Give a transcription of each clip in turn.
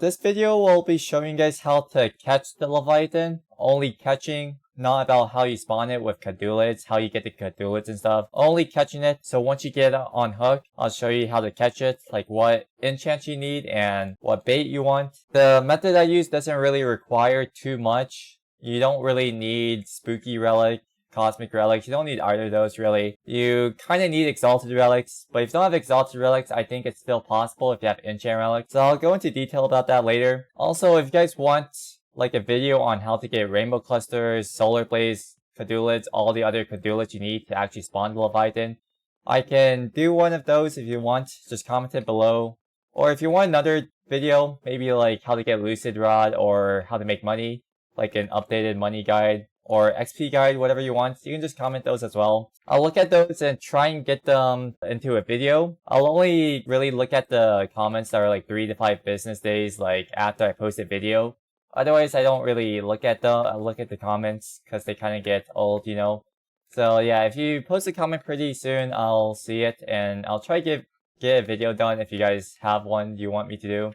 This video will be showing you guys how to catch the Leviathan, only catching, not about how you spawn it with cadulids, how you get the cadulids and stuff, only catching it. So once you get it on hook, I'll show you how to catch it, like what enchant you need and what bait you want. The method I use doesn't really require too much. You don't really need spooky relic, cosmic relics. You don't need either of those really. You kind of need exalted relics, but if you don't have exalted relics, I think it's still possible if you have enchant relics. So I'll go into detail about that later. Also, if you guys want like a video on how to get rainbow clusters, solar blaze, cadulids, all the other cadulids you need to actually spawn the Leviathan, I can do one of those if you want. Just comment it below. Or if you want another video, maybe like how to get Lucid Rod or how to make money, like an updated money guide or XP guide, whatever you want, you can just comment those as well. I'll look at those and try and get them into a video. I'll only really look at the comments that are like 3 to 5 business days like after I post a video. Otherwise, I don't really look at them. I look at the comments because they kind of get old, you know. So yeah, if you post a comment pretty soon, I'll see it and I'll try to get a video done if you guys have one you want me to do.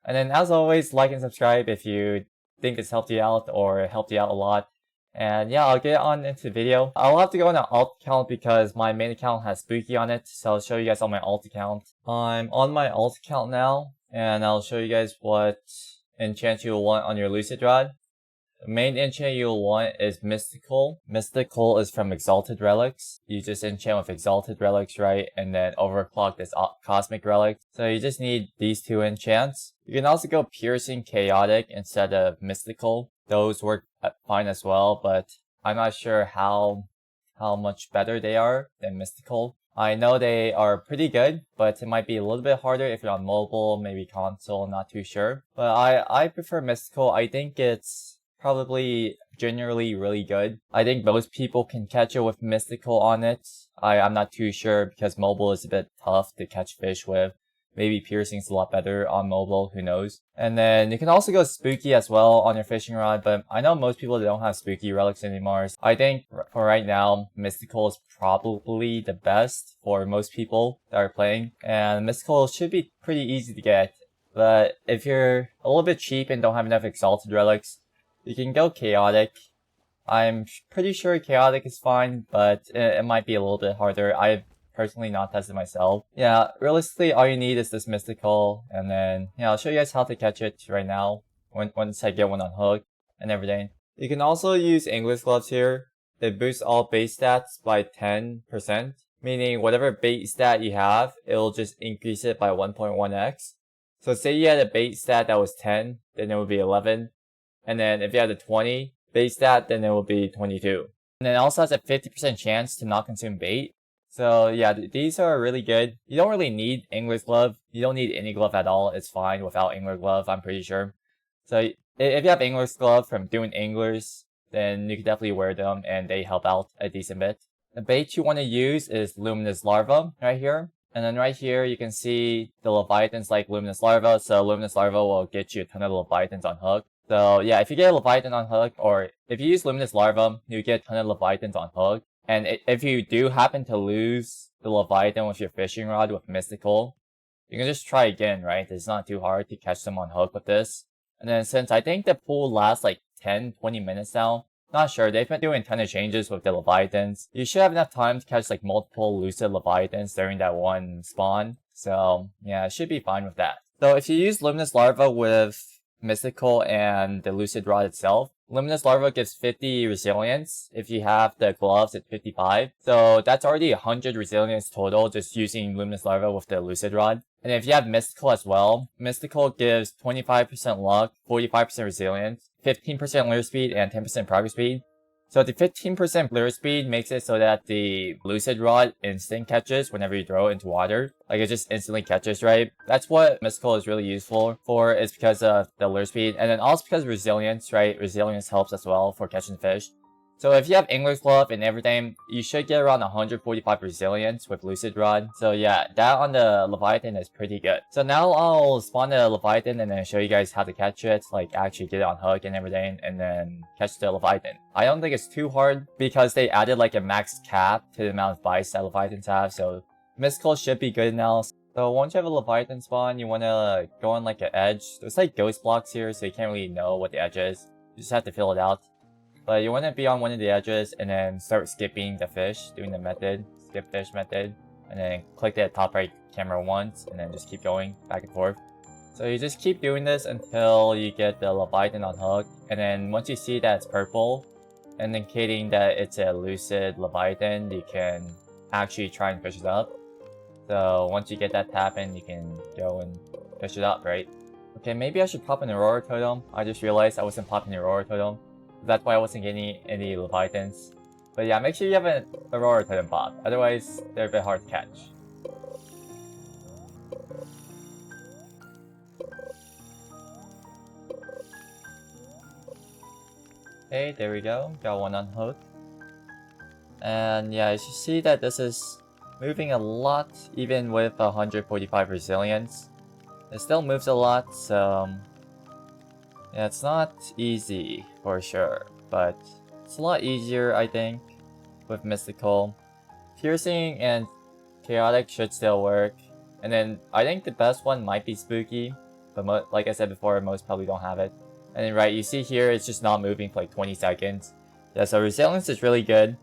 And then as always, like and subscribe if you think it's helped you out or helped you out a lot. And yeah, I'll get on into the video. I'll have to go on an alt account because my main account has spooky on it. So I'll show you guys on my alt account. I'm on my alt account now, and I'll show you guys what enchant you'll want on your Lucid Rod. The main enchant you'll want is Mystical. Mystical is from Exalted Relics. You just enchant with Exalted Relics, right? And then overclock this Cosmic Relic. So you just need these 2 enchants. You can also go Piercing Chaotic instead of Mystical. Those work fine as well, but I'm not sure how much better they are than Mystical. I know they are pretty good, but it might be a little bit harder if you're on mobile, maybe console, not too sure. But I prefer Mystical. I think it's probably generally really good. I think most people can catch it with Mystical on it. I'm not too sure because mobile is a bit tough to catch fish with. Maybe piercing's a lot better on mobile, who knows. And then you can also go spooky as well on your fishing rod, but I know most people don't have spooky relics anymore. So I think for right now, Mystical is probably the best for most people that are playing. And Mystical should be pretty easy to get. But if you're a little bit cheap and don't have enough exalted relics, you can go Chaotic. I'm pretty sure Chaotic is fine, but it might be a little bit harder. I've personally not tested myself. Yeah, realistically, all you need is this Mystical, and then, yeah, I'll show you guys how to catch it right now, once I get one on hook and everything. You can also use Angler's Gloves here. It boosts all bait stats by 10%, meaning whatever bait stat you have, it'll just increase it by 1.1x. So say you had a bait stat that was 10, then it would be 11. And then if you had a 20 bait stat, then it will be 22. And then it also has a 50% chance to not consume bait. So yeah, these are really good. You don't really need Angler's Glove. You don't need any glove at all. It's fine without Angler Glove, I'm pretty sure. So if you have Angler's Glove from doing anglers, then you can definitely wear them and they help out a decent bit. The bait you want to use is Luminous Larva right here. And then right here you can see the Leviathans like Luminous Larva. So Luminous Larva will get you a ton of Leviathans on hook. So yeah, if you get a Leviathan on hook, or if you use Luminous Larva, you get a ton of Leviathans on hook. And if you do happen to lose the Leviathan with your fishing rod with Mystical, you can just try again, right? It's not too hard to catch them on hook with this. And then since I think the pool lasts like 10-20 minutes now, not sure, they've been doing a ton of changes with the Leviathans. You should have enough time to catch like multiple Lucid Leviathans during that one spawn. So yeah, it should be fine with that. So if you use Luminous Larva with Mystical and the Lucid Rod itself, Luminous Larva gives 50 resilience. If you have the gloves, it's 55. So that's already 100 resilience total just using Luminous Larva with the Lucid Rod. And if you have Mystical as well, Mystical gives 25% luck, 45% resilience, 15% lure speed, and 10% progress speed. So the 15% lure speed makes it so that the Lucid Rod instant catches whenever you throw it into water. Like it just instantly catches, right? That's what Mystical is really useful for, is because of the lure speed. And then also because of resilience, right? Resilience helps as well for catching fish. So if you have Angler's Glove and everything, you should get around 145 resilience with Lucid Rod. So yeah, that on the Leviathan is pretty good. So now I'll spawn the Leviathan and then show you guys how to catch it, like actually get it on hook and everything, and then catch the Leviathan. I don't think it's too hard because they added like a max cap to the amount of bites that Leviathans have, so Mystical should be good now. So once you have a Leviathan spawn, you want to go on like an edge. There's like ghost blocks here, so you can't really know what the edge is. You just have to fill it out. But you want to be on one of the edges and then start skipping the fish, doing the method, skip fish method. And then click the top right camera once, and then just keep going back and forth. So you just keep doing this until you get the Leviathan on hook. And then once you see that it's purple, indicating that it's a Lucid Leviathan, you can actually try and fish it up. So once you get that tapping, you can go and fish it up, right? Okay, maybe I should pop an Aurora Totem. I just realized I wasn't popping the Aurora Totem. That's why I wasn't getting any Leviathans. But yeah, make sure you have an Aurora Totem pop. Otherwise, they're a bit hard to catch. Okay, there we go. Got one on hook. And yeah, you should see that this is moving a lot, even with 145 resilience. It still moves a lot, so yeah, it's not easy for sure, but it's a lot easier, I think, with Mystical. Piercing and Chaotic should still work, and then I think the best one might be Spooky, but like I said before, most probably don't have it. And then right, you see here, it's just not moving for like 20 seconds. Yeah, so Resilience is really good.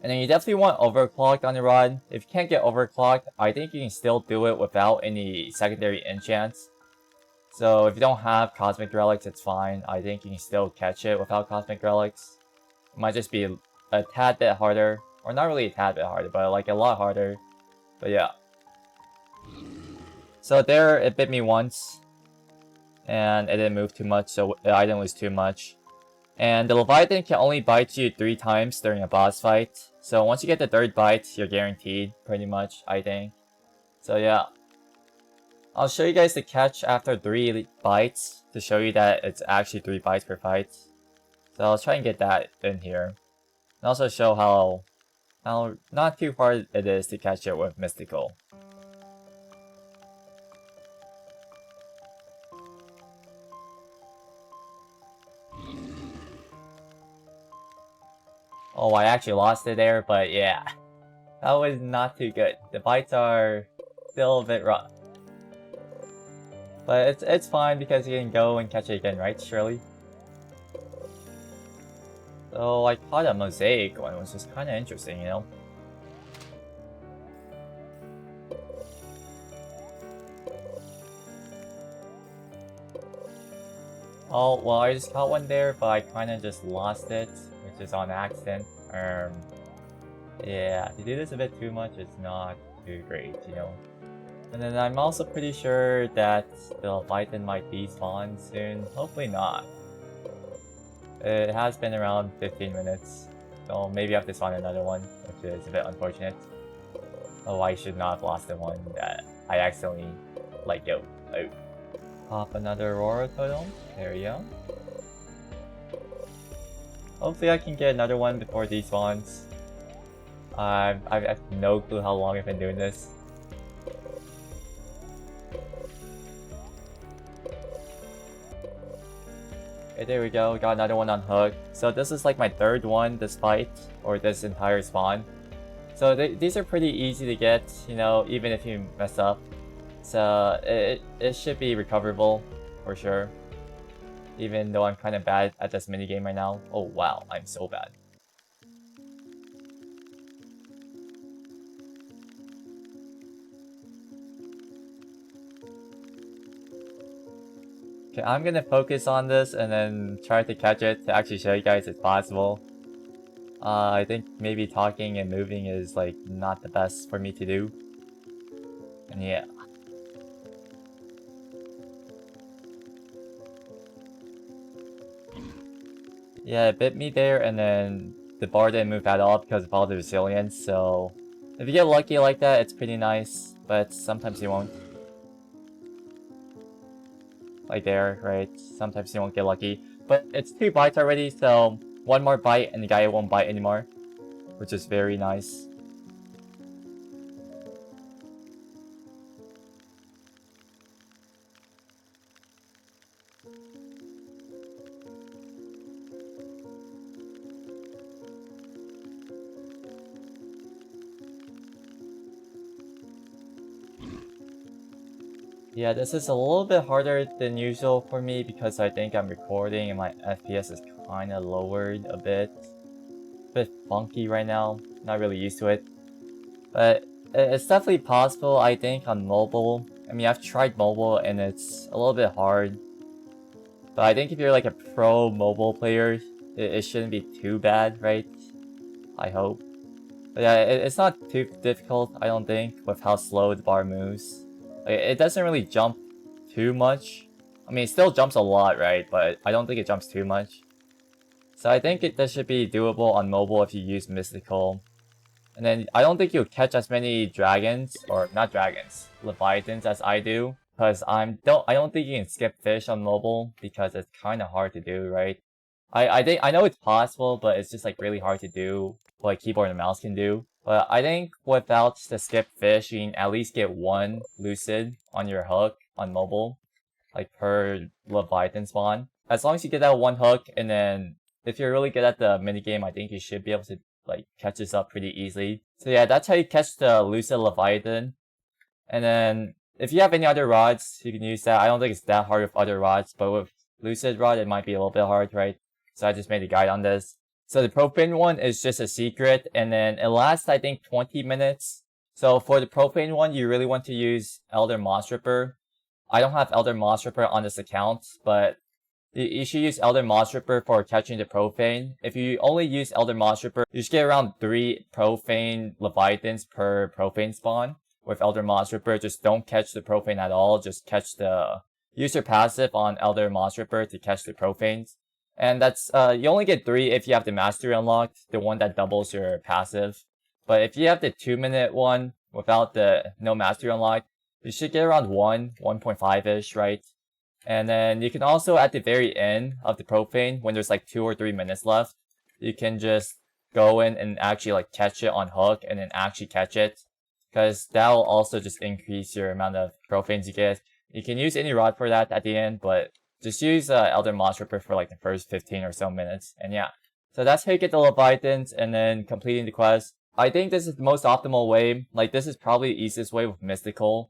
And then you definitely want Overclocked on the rod. If you can't get Overclocked, I think you can still do it without any secondary enchants. So if you don't have Cosmic Relics, it's fine. I think you can still catch it without Cosmic Relics. It might just be a tad bit harder. Or not really a tad bit harder, but like a lot harder. But yeah. So there, it bit me once. And it didn't move too much, so I didn't lose too much. And the Leviathan can only bite you 3 times during a boss fight. So once you get the 3rd bite, you're guaranteed, pretty much, I think. So yeah. I'll show you guys the catch after 3 bites to show you that it's actually 3 bites per fight. So I'll try and get that in here. And also show how not too hard it is to catch it with Mystical. Oh, I actually lost it there, but yeah. That was not too good. The bites are still a bit rough. But it's fine because you can go and catch it again, right, Shirley? So I caught a mosaic one, which was kind of interesting, you know? Oh, well, I just caught one there, but I kind of just lost it, which is on accident. Yeah, to do this a bit too much is not too great, you know? And then I'm also pretty sure that the Leviathan might despawn soon. Hopefully not. It has been around 15 minutes, so maybe I have to spawn another one, which is a bit unfortunate. Oh, I should not have lost the one that I accidentally let go. Oh. Pop another Aurora Totem. There we go. Hopefully I can get another one before these spawns. I have no clue how long I've been doing this. Okay, there we go. Got another one on hook. So this is like my 3rd one this fight, or this entire spawn. So these are pretty easy to get, you know, even if you mess up. So it should be recoverable for sure. Even though I'm kind of bad at this minigame right now. Oh wow, I'm so bad. Okay, I'm gonna focus on this and then try to catch it to actually show you guys it's possible. I think maybe talking and moving is like not the best for me to do. And yeah. Yeah, it bit me there and then the bar didn't move at all because of all the resilience, so if you get lucky like that, it's pretty nice, but sometimes you won't. Like there, right? Sometimes you won't get lucky. But it's 2 bites already, so 1 more bite and the guy won't bite anymore, which is very nice. Yeah, this is a little bit harder than usual for me because I think I'm recording and my FPS is kind of lowered a bit. It's a bit funky right now, not really used to it. But it's definitely possible, I think, on mobile. I mean, I've tried mobile and it's a little bit hard. But I think if you're like a pro mobile player, it shouldn't be too bad, right? I hope. But yeah, it's not too difficult, I don't think, with how slow the bar moves. It doesn't really jump too much. I mean, it still jumps a lot, right? But I don't think it jumps too much. So I think this should be doable on mobile if you use Mystical. And then I don't think you'll catch as many dragons, or not dragons, Leviathans as I do. Because I don't think you can skip fish on mobile because it's kind of hard to do, right? I know it's possible, but it's just like really hard to do what keyboard and mouse can do. But I think without the skip fish, you can at least get one Lucid on your hook on mobile, like per Leviathan spawn. As long as you get that one hook, and then if you're really good at the minigame, I think you should be able to like catch this up pretty easily. So yeah, that's how you catch the Lucid Leviathan. And then if you have any other rods, you can use that. I don't think it's that hard with other rods, but with Lucid Rod, it might be a little bit hard, right? So I just made a guide on this. So the Profane one is just a secret, and then it lasts, I think, 20 minutes. So for the Profane one, you really want to use Elder Moss Ripper. I don't have Elder Moss Ripper on this account, but you should use Elder Moss Ripper for catching the Profane. If you only use Elder Moss Ripper, you should get around 3 Profane Leviathans per Profane spawn. With Elder Moss Ripper, just don't catch the Profane at all, just catch the... Use your passive on Elder Moss Ripper to catch the Profanes. And that's, you only get 3 if you have the Mastery unlocked, the one that doubles your passive. But if you have the 2-minute one without the no Mastery unlocked, you should get around 1.5-ish, right? And then you can also, at the very end of the Profane, when there's like 2 or 3 minutes left, you can just go in and actually like catch it on hook and then actually catch it. Because that will also just increase your amount of Profanes you get. You can use any rod for that at the end, but just use Elder Moss Ripper for like the first 15 or so minutes. And yeah, so that's how you get the Leviathans and then completing the quest. I think this is the most optimal way. Like, this is probably the easiest way with Mystical.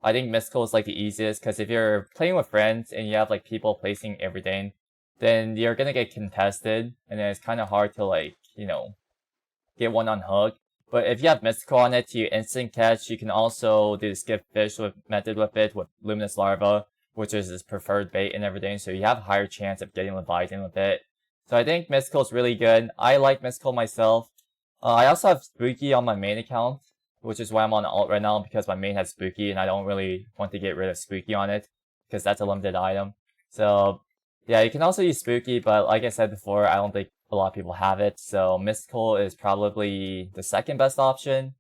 I think Mystical is like the easiest because if you're playing with friends and you have like people placing everything, then you're gonna get contested and then it's kind of hard to like, you know, get one on hook. But if you have Mystical on it, you instant catch. You can also do the skip fish method with it with Luminous Larva, which is his preferred bait and everything. So you have a higher chance of getting Leviathan with it. So I think Mystical is really good. I like Mystical myself. I also have Spooky on my main account, which is why I'm on alt right now because my main has Spooky and I don't really want to get rid of Spooky on it because that's a limited item. So yeah, you can also use Spooky, but like I said before, I don't think a lot of people have it. So Mystical is probably the second best option.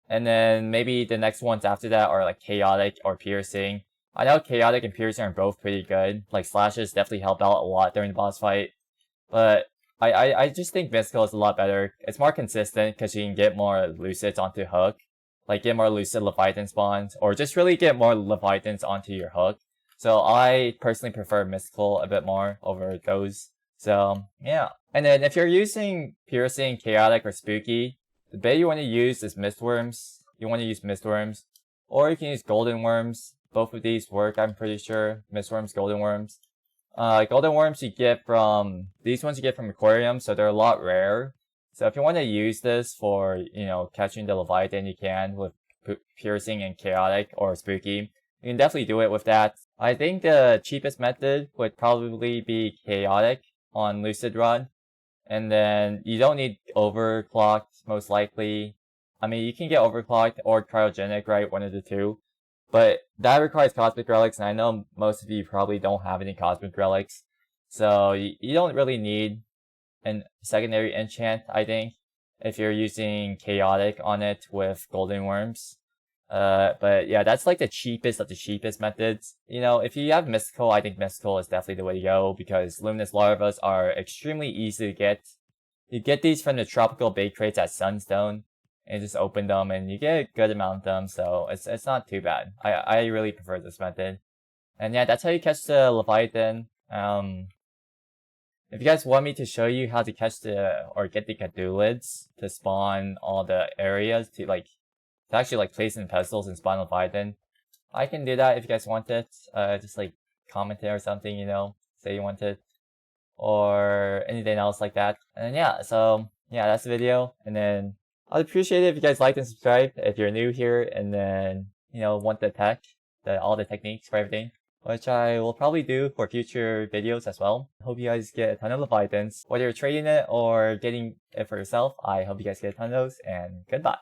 And then maybe the next ones after that are like Chaotic or Piercing. I know Chaotic and Piercing are both pretty good. Like Slashes definitely help out a lot during the boss fight. But I just think Mystical is a lot better. It's more consistent because you can get more Lucids onto hook. Like get more Lucid Leviathan spawns. Or just really get more Leviathans onto your hook. So I personally prefer Mystical a bit more over those. So yeah. And then if you're using Piercing, Chaotic, or Spooky, the bait you want to use is Mistworms. You want to use Mistworms. Or you can use Golden Worms. Both of these work, I'm pretty sure. Mistworms, Golden Worms. Golden Worms you get from... These ones you get from aquariums, so they're a lot rarer. So if you want to use this for, you know, catching the Leviathan, you can with Piercing and Chaotic or Spooky. You can definitely do it with that. I think the cheapest method would probably be Chaotic on Lucid Rod. And then you don't need overclocked, most likely. I mean, you can get overclocked or cryogenic, right? One of the two. But that requires cosmic relics, and I know most of you probably don't have any cosmic relics. So you don't really need a secondary enchant, I think, if you're using Chaotic on it with Golden Worms. But yeah, that's like the cheapest of the cheapest methods. You know, if you have Mystical, I think Mystical is definitely the way to go because Luminous Larvas are extremely easy to get. You get these from the tropical bait crates at Sunstone and just open them and you get a good amount of them, so it's not too bad. I really prefer this method. And yeah, that's how you catch the Leviathan. If you guys want me to show you how to catch or get the Cadulids to spawn all the areas to actually place in pedestals and spawn Leviathan, I can do that if you guys want it. Just like comment it or something, you know, say you want it, or anything else like that. And yeah, so yeah, that's the video. And then I'd appreciate it if you guys liked and subscribe if you're new here, and then, you know, want the tech, all the techniques for everything, which I will probably do for future videos as well. Hope you guys get a ton of Leviathans, whether you're trading it or getting it for yourself. I hope you guys get a ton of those, and goodbye.